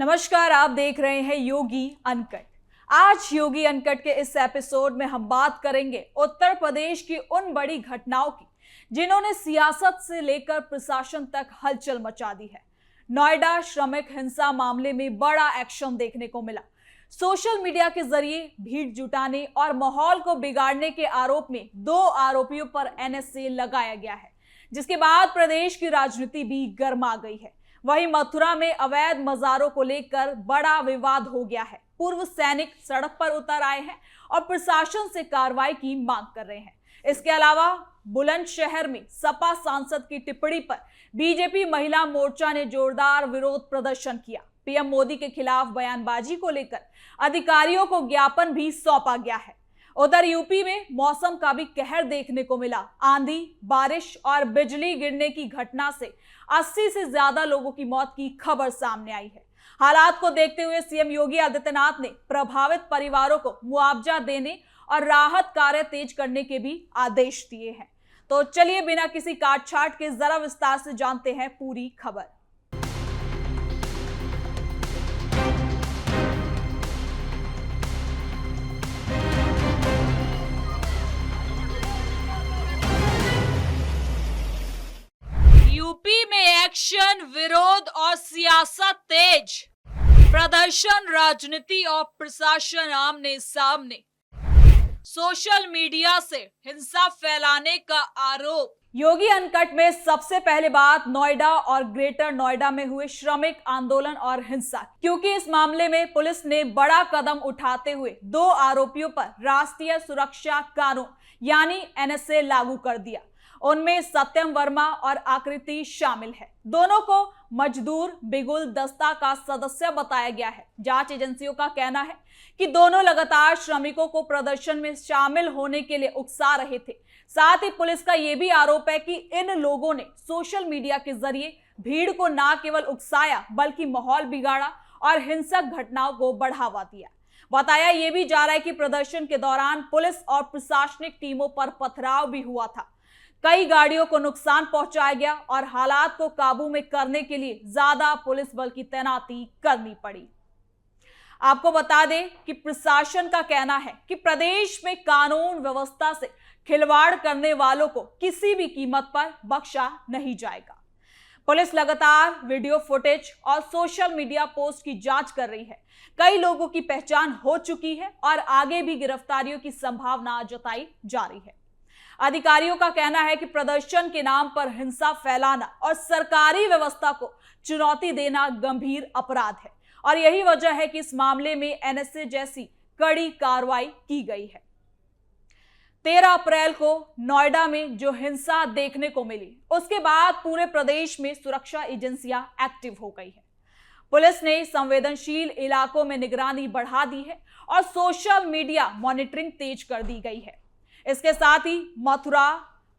नमस्कार, आप देख रहे हैं योगी अनकट। आज योगी अनकट के इस एपिसोड में हम बात करेंगे उत्तर प्रदेश की उन बड़ी घटनाओं की जिन्होंने सियासत से लेकर प्रशासन तक हलचल मचा दी है। नोएडा श्रमिक हिंसा मामले में बड़ा एक्शन देखने को मिला। सोशल मीडिया के जरिए भीड़ जुटाने और माहौल को बिगाड़ने के आरोप में 2 आरोपियों पर एनएसए लगाया गया है, जिसके बाद प्रदेश की राजनीति भी गर्मा गई है। वहीं मथुरा में अवैध मजारों को लेकर बड़ा विवाद हो गया है। पूर्व सैनिक सड़क पर उतर आए हैं और प्रशासन से कार्रवाई की मांग कर रहे हैं। इसके अलावा बुलंदशहर में सपा सांसद की टिप्पणी पर बीजेपी महिला मोर्चा ने जोरदार विरोध प्रदर्शन किया। पीएम मोदी के खिलाफ बयानबाजी को लेकर अधिकारियों को ज्ञापन भी सौंपा गया है। उधर यूपी में मौसम का भी कहर देखने को मिला। आंधी, बारिश और बिजली गिरने की घटना से 80 से ज्यादा लोगों की मौत की खबर सामने आई है। हालात को देखते हुए सीएम योगी आदित्यनाथ ने प्रभावित परिवारों को मुआवजा देने और राहत कार्य तेज करने के भी आदेश दिए हैं। तो चलिए बिना किसी काटछाट के जरा विस्तार से जानते हैं पूरी खबर। यूपी में एक्शन, विरोध और सियासत तेज। प्रदर्शन, राजनीति और प्रशासन आमने सामने। सोशल मीडिया से हिंसा फैलाने का आरोप। योगी अनकट में सबसे पहले बात नोएडा और ग्रेटर नोएडा में हुए श्रमिक आंदोलन और हिंसा, क्योंकि इस मामले में पुलिस ने बड़ा कदम उठाते हुए 2 आरोपियों पर राष्ट्रीय सुरक्षा कानून यानी एनएसए लागू कर दिया। उनमें सत्यम वर्मा और आकृति शामिल है। दोनों को मजदूर बिगुल दस्ता का सदस्य बताया गया है। जांच एजेंसियों का कहना है कि दोनों लगातार श्रमिकों को प्रदर्शन में शामिल होने के लिए उकसा रहे थे। साथ ही पुलिस का यह भी आरोप है कि इन लोगों ने सोशल मीडिया के जरिए भीड़ को न केवल उकसाया बल्कि माहौल बिगाड़ा और हिंसक घटनाओं को बढ़ावा दिया। बताया यह भी जा रहा है कि प्रदर्शन के दौरान पुलिस और प्रशासनिक टीमों पर पथराव भी हुआ था। कई गाड़ियों को नुकसान पहुंचाया गया और हालात को काबू में करने के लिए ज्यादा पुलिस बल की तैनाती करनी पड़ी। आपको बता दें कि प्रशासन का कहना है कि प्रदेश में कानून व्यवस्था से खिलवाड़ करने वालों को किसी भी कीमत पर बख्शा नहीं जाएगा। पुलिस लगातार वीडियो फुटेज और सोशल मीडिया पोस्ट की जांच कर रही है। कई लोगों की पहचान हो चुकी है और आगे भी गिरफ्तारियों की संभावना जताई जा रही है। अधिकारियों का कहना है कि प्रदर्शन के नाम पर हिंसा फैलाना और सरकारी व्यवस्था को चुनौती देना गंभीर अपराध है और यही वजह है कि इस मामले में एनएसए जैसी कड़ी कार्रवाई की गई है। 13 अप्रैल को नोएडा में जो हिंसा देखने को मिली, उसके बाद पूरे प्रदेश में सुरक्षा एजेंसियां एक्टिव हो गई है। पुलिस ने संवेदनशील इलाकों में निगरानी बढ़ा दी है और सोशल मीडिया मॉनिटरिंग तेज कर दी गई है। इसके साथ ही मथुरा,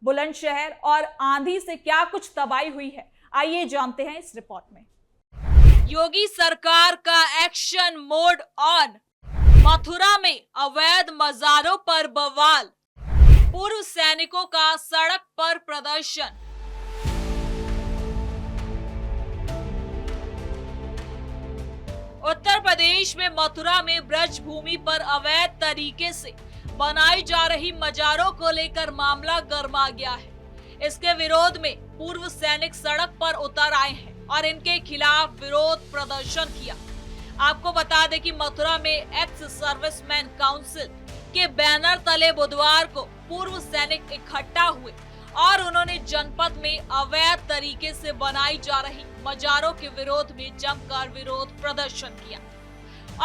बुलंदशहर और आंधी से क्या कुछ तबाही हुई है, आइए जानते हैं इस रिपोर्ट में। योगी सरकार का एक्शन मोड ऑन। मथुरा में अवैध मजारों पर बवाल। पूर्व सैनिकों का सड़क पर प्रदर्शन। उत्तर प्रदेश में मथुरा में ब्रज भूमि पर अवैध तरीके से बनाई जा रही मजारों को लेकर मामला गर्मा गया है। इसके विरोध में पूर्व सैनिक सड़क पर उतर आए हैं और इनके खिलाफ विरोध प्रदर्शन किया। आपको बता दें कि मथुरा में एक्स सर्विसमैन काउंसिल के बैनर तले बुधवार को पूर्व सैनिक इकट्ठा हुए और उन्होंने जनपद में अवैध तरीके से बनाई जा रही मजारों के विरोध में जमकर विरोध प्रदर्शन किया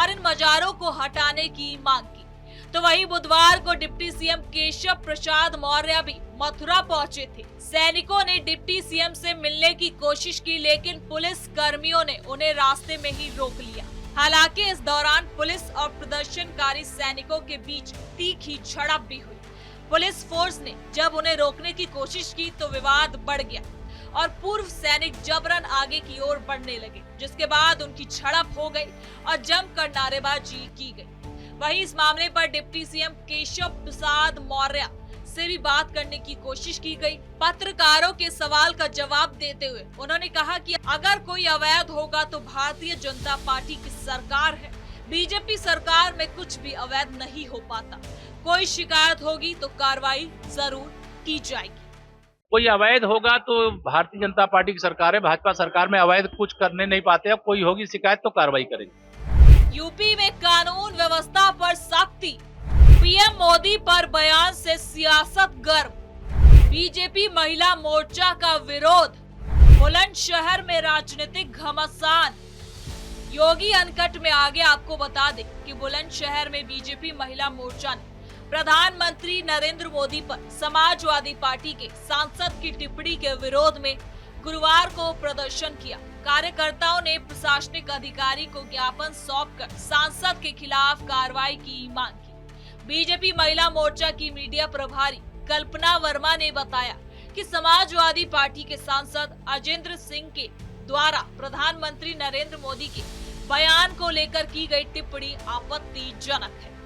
और इन मजारों को हटाने की मांग की। तो वहीं बुधवार को डिप्टी सीएम केशव प्रसाद मौर्य भी मथुरा पहुंचे थे। सैनिकों ने डिप्टी सीएम से मिलने की कोशिश की, लेकिन पुलिस कर्मियों ने उन्हें रास्ते में ही रोक लिया। हालांकि इस दौरान पुलिस और प्रदर्शनकारी सैनिकों के बीच तीखी झड़प भी हुई। पुलिस फोर्स ने जब उन्हें रोकने की कोशिश की तो विवाद बढ़ गया और पूर्व सैनिक जबरन आगे की ओर बढ़ने लगे, जिसके बाद उनकी झड़प हो गई और जमकर नारेबाजी की गई। वहीं इस मामले पर डिप्टी सीएम केशव प्रसाद मौर्य से भी बात करने की कोशिश की गई। पत्रकारों के सवाल का जवाब देते हुए उन्होंने कहा कि अगर कोई अवैध होगा तो भारतीय जनता पार्टी की सरकार है, बीजेपी सरकार में कुछ भी अवैध नहीं हो पाता। कोई शिकायत होगी तो कार्रवाई जरूर की जाएगी। कोई अवैध होगा तो भारतीय जनता पार्टी की सरकार है, भाजपा सरकार में अवैध कुछ करने नहीं पाते। अब कोई होगी शिकायत तो कार्रवाई करेंगे। यूपी में कानून व्यवस्था पर सख्ती, पीएम मोदी पर बयान से सियासत गर्म, बीजेपी महिला मोर्चा का विरोध, बुलंदशहर में राजनीतिक घमासान। योगी अनकट में आगे आपको बता दें कि बुलंदशहर में बीजेपी महिला मोर्चा ने प्रधानमंत्री नरेंद्र मोदी पर समाजवादी पार्टी के सांसद की टिप्पणी के विरोध में गुरुवार को प्रदर्शन किया। कार्यकर्ताओं ने प्रशासनिक अधिकारी को ज्ञापन सौंपकर सांसद के खिलाफ कार्रवाई की मांग की। बीजेपी महिला मोर्चा की मीडिया प्रभारी कल्पना वर्मा ने बताया कि समाजवादी पार्टी के सांसद अजेंद्र सिंह के द्वारा प्रधानमंत्री नरेंद्र मोदी के बयान को लेकर की गई टिप्पणी आपत्तिजनक है।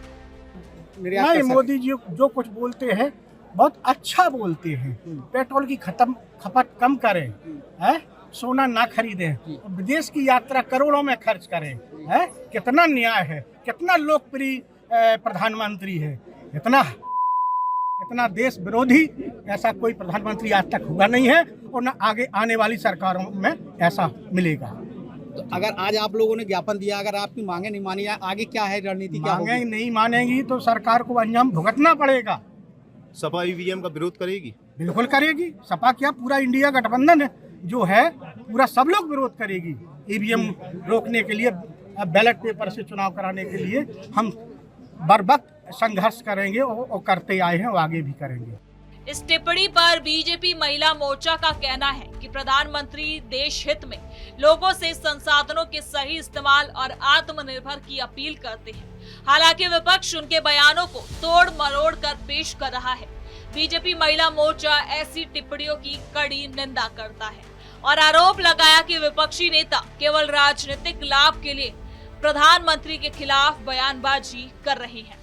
नहीं, मोदी जी जो कुछ बोलते हैं बहुत अच्छा बोलते हैं। पेट्रोल की खपत कम करें, है सोना ना खरीदें, विदेश की यात्रा करोड़ों में खर्च करें, है कितना न्याय है, कितना लोकप्रिय प्रधानमंत्री है। इतना देश विरोधी ऐसा कोई प्रधानमंत्री आज तक हुआ नहीं है और न आगे आने वाली सरकारों में ऐसा मिलेगा। तो अगर आज आप लोगों ने ज्ञापन दिया, अगर आपकी मांगे नहीं मानी, आगे क्या है रणनीति? क्या मांगे नहीं मानेगी तो सरकार को अंजाम भुगतना पड़ेगा। सपा ईवीएम का विरोध करेगी? बिल्कुल करेगी। सपा क्या, पूरा इंडिया गठबंधन जो है पूरा सब लोग विरोध करेगी। ईवीएम रोकने के लिए, बैलेट पेपर से चुनाव कराने के लिए हम बर्बक संघर्ष करेंगे और करते आए हैं और आगे भी करेंगे। इस टिप्पणी पर बीजेपी महिला मोर्चा का कहना है कि प्रधानमंत्री देश हित में लोगों से संसाधनों के सही इस्तेमाल और आत्मनिर्भर की अपील करते हैं। हालांकि विपक्ष उनके बयानों को तोड़ मरोड़ कर पेश कर रहा है। बीजेपी महिला मोर्चा ऐसी टिप्पणियों की कड़ी निंदा करता है और आरोप लगाया कि विपक्षी नेता केवल राजनीतिक लाभ के लिए प्रधानमंत्री के खिलाफ बयानबाजी कर रहे हैं।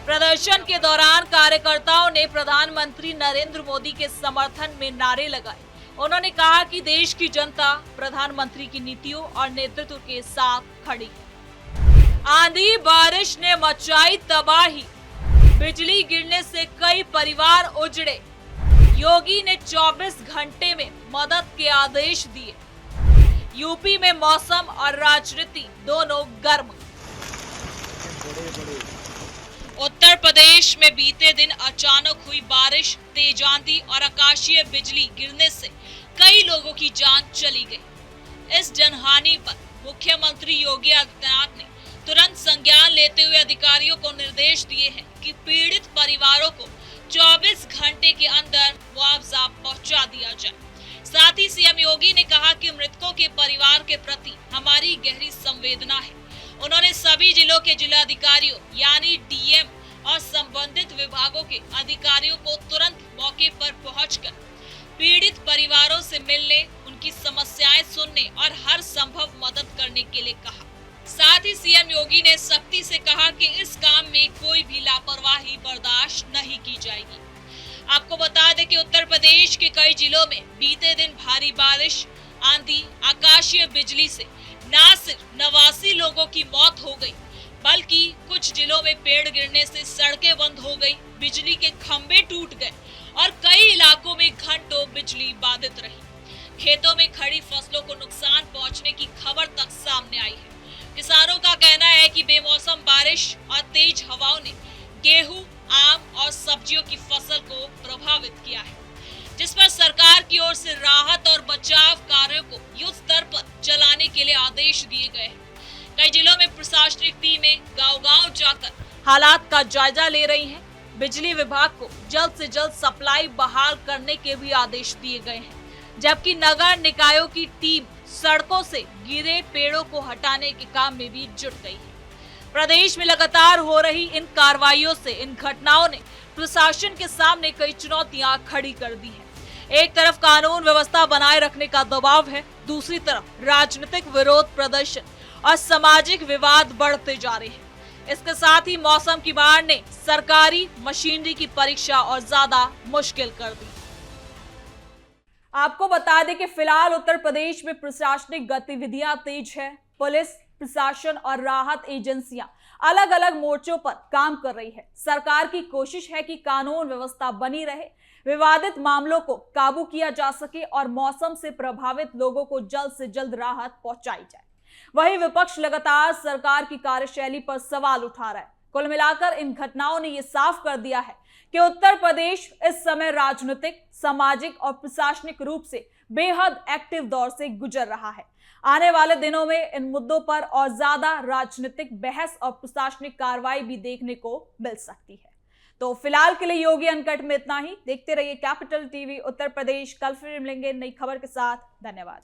प्रदर्शन के दौरान कार्यकर्ताओं ने प्रधानमंत्री नरेंद्र मोदी के समर्थन में नारे लगाए। उन्होंने कहा कि देश की जनता प्रधानमंत्री की नीतियों और नेतृत्व के साथ खड़ी है। आंधी बारिश ने मचाई तबाही, बिजली गिरने से कई परिवार उजड़े। योगी ने 24 घंटे में मदद के आदेश दिए। यूपी में मौसम और राजनीति दोनों गर्म। उत्तर प्रदेश में बीते दिन अचानक हुई बारिश, तेज आंधी और आकाशीय बिजली गिरने से कई लोगों की जान चली गई। इस जनहानि पर मुख्यमंत्री योगी आदित्यनाथ ने तुरंत संज्ञान लेते हुए अधिकारियों को निर्देश दिए हैं कि पीड़ित परिवारों को 24 घंटे के अंदर मुआवजा पहुंचा दिया जाए। साथ ही सीएम योगी ने कहा कि मृतकों के परिवार के प्रति हमारी गहरी संवेदना है। उन्होंने सभी जिलों के जिलाधिकारियों यानी डीएम और संबंधित विभागों के अधिकारियों को तुरंत मौके पर पहुंचकर पीड़ित परिवारों से मिलने, उनकी समस्याएं सुनने और हर संभव मदद करने के लिए कहा। साथ ही सीएम योगी ने सख्ती से कहा कि इस काम में कोई भी लापरवाही बर्दाश्त नहीं की जाएगी। आपको बता दें कि उत्तर प्रदेश के कई जिलों में बीते दिन भारी बारिश, आंधी, आकाशीय बिजली से न सिर्फ 89 लोगों की मौत हो गई, बल्कि कुछ जिलों में पेड़ गिरने से सड़कें बंद हो गई, बिजली के खंभे टूट गए और कई इलाकों में घंटों बिजली बाधित रही। खेतों में खड़ी फसलों को नुकसान पहुंचने की खबर तक सामने आई है। किसानों का कहना है कि बेमौसम बारिश और तेज हवाओं ने गेहूं, आम और सब्जियों की फसल को प्रभावित किया है, जिस पर सरकार की ओर से राहत और बचाव कार्यों को युद्ध स्तर पर चलाने के लिए आदेश दिए गए हैं। कई जिलों में प्रशासनिक टीमें गांव-गांव जाकर हालात का जायजा ले रही हैं। बिजली विभाग को जल्द से जल्द सप्लाई बहाल करने के भी आदेश दिए गए हैं, जबकि नगर निकायों की टीम सड़कों से गिरे पेड़ों को हटाने के काम में भी जुट गई है। प्रदेश में लगातार हो रही इन कार्रवाइयों से, इन घटनाओं ने प्रशासन के सामने कई चुनौतियां खड़ी कर दी हैं। एक तरफ कानून व्यवस्था बनाए रखने का दबाव है, दूसरी तरफ राजनीतिक विरोध प्रदर्शन और सामाजिक विवाद बढ़ते जा रहे हैं। इसके साथ ही मौसम की मार ने सरकारी मशीनरी की परीक्षा और ज्यादा मुश्किल कर दी। आपको बता दें कि फिलहाल उत्तर प्रदेश में प्रशासनिक गतिविधियां तेज है। पुलिस प्रशासन और राहत एजेंसियां अलग अलग मोर्चों पर काम कर रही है। सरकार की कोशिश है कि कानून व्यवस्था बनी रहे, विवादित मामलों को काबू किया जा सके और मौसम से प्रभावित लोगों को जल्द से जल्द राहत पहुंचाई जाए। वहीं विपक्ष लगातार सरकार की कार्यशैली पर सवाल उठा रहा है। कुल मिलाकर इन घटनाओं ने यह साफ कर दिया है कि उत्तर प्रदेश इस समय राजनीतिक, सामाजिक और प्रशासनिक रूप से बेहद एक्टिव दौर से गुजर रहा है। आने वाले दिनों में इन मुद्दों पर और ज्यादा राजनीतिक बहस और प्रशासनिक कार्रवाई भी देखने को मिल सकती है। तो फिलहाल के लिए योगी अनकट में इतना ही। देखते रहिए कैपिटल टीवी उत्तर प्रदेश। कल फिर मिलेंगे नई खबर के साथ। धन्यवाद।